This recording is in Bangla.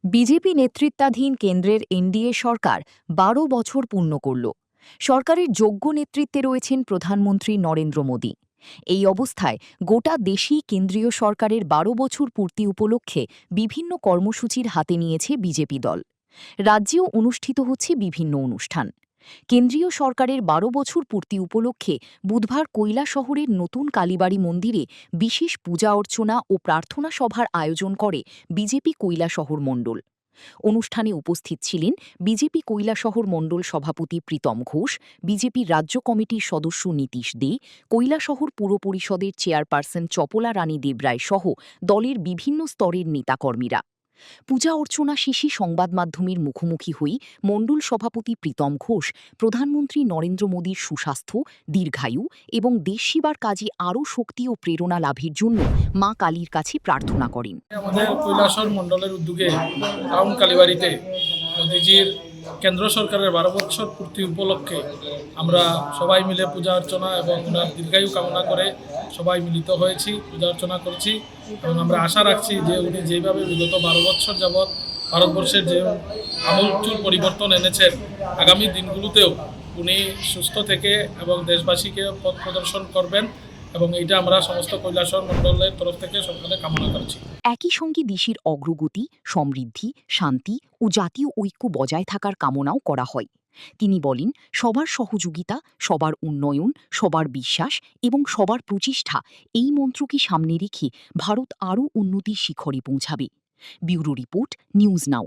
বিজেপি নেতৃত্বাধীন কেন্দ্রের এনডিএ সরকার ১২ বছর পূর্ণ করল। সরকারের যোগ্য নেতৃত্বে রয়েছেন প্রধানমন্ত্রী নরেন্দ্র মোদী। এই অবস্থায় গোটা দেশই কেন্দ্রীয় সরকারের ১২ বছর পূর্তি উপলক্ষে বিভিন্ন কর্মসূচির হাতে নিয়েছে বিজেপি দল। রাজ্যেও অনুষ্ঠিত হচ্ছে বিভিন্ন অনুষ্ঠান। কেন্দ্রীয় সরকারের ১২ বছর পূর্তি উপলক্ষে বুধবার কৈলাসহরের নতুন কালীবাড়ি মন্দিরে বিশেষ পূজা অর্চনা ও প্রার্থনা সভার আয়োজন করে বিজেপি কৈলাসহর মণ্ডল। অনুষ্ঠানে উপস্থিত ছিলেন বিজেপি কৈলাসহর মণ্ডল সভাপতি প্রীতম ঘোষ, বিজেপির রাজ্য কমিটির সদস্য নীতিশ দে, কৈলাসহর পুর পরিষদের চেয়ারপারসন চপলা রানী দেবরায় সহ দলের বিভিন্ন স্তরের নেতাকর্মীরা। পূজা অর্চনা শেষে সংবাদ মাধ্যমের মুখোমুখি হই মণ্ডল সভাপতি প্রীতম ঘোষ প্রধানমন্ত্রী নরেন্দ্র মোদীর সুস্বাস্থ্য, দীর্ঘায়ু এবং দেশ সেবার কাজে আরও শক্তি ও প্রেরণা লাভের জন্য মা কালীর কাছে প্রার্থনা করেন। আমাদের কৈলাসহর মণ্ডলের উদ্যোগে টাউন কালীবাড়িতে মোদীজির কেন্দ্র সরকারের ১২ বছর পূর্তি উপলক্ষে আমরা সবাই মিলে পূজা অর্চনা এবং ওনার দীর্ঘায়ু কামনা করে সবাই মিলিত হয়েছি, পূজা অর্চনা করছি এবং আমরা আশা রাখছি যে উনি যেভাবে বিগত ১২ বছর যাবৎ ভারতবর্ষের যে আমূলচূল পরিবর্তন এনেছেন, আগামী দিনগুলোতেও উনি সুস্থ থেকে এবং দেশবাসীকে পথ প্রদর্শন করবেন এবং এইটা আমরা সমস্ত কৈলাসহর মণ্ডলের তরফ থেকে সকলে কামনা করছি। একই সঙ্গে দেশের অগ্রগতি, সমৃদ্ধি, শান্তি ও জাতীয় ঐক্য বজায় থাকার কামনাও করা হয়। তিনি বলেন, সবার সহযোগিতা, সবার উন্নয়ন, সবার বিশ্বাস এবং সবার প্রচেষ্টা এই মন্ত্রকে সামনে রেখে ভারত আরও উন্নতির শিখরে পৌঁছাবে। Bureau report, news now.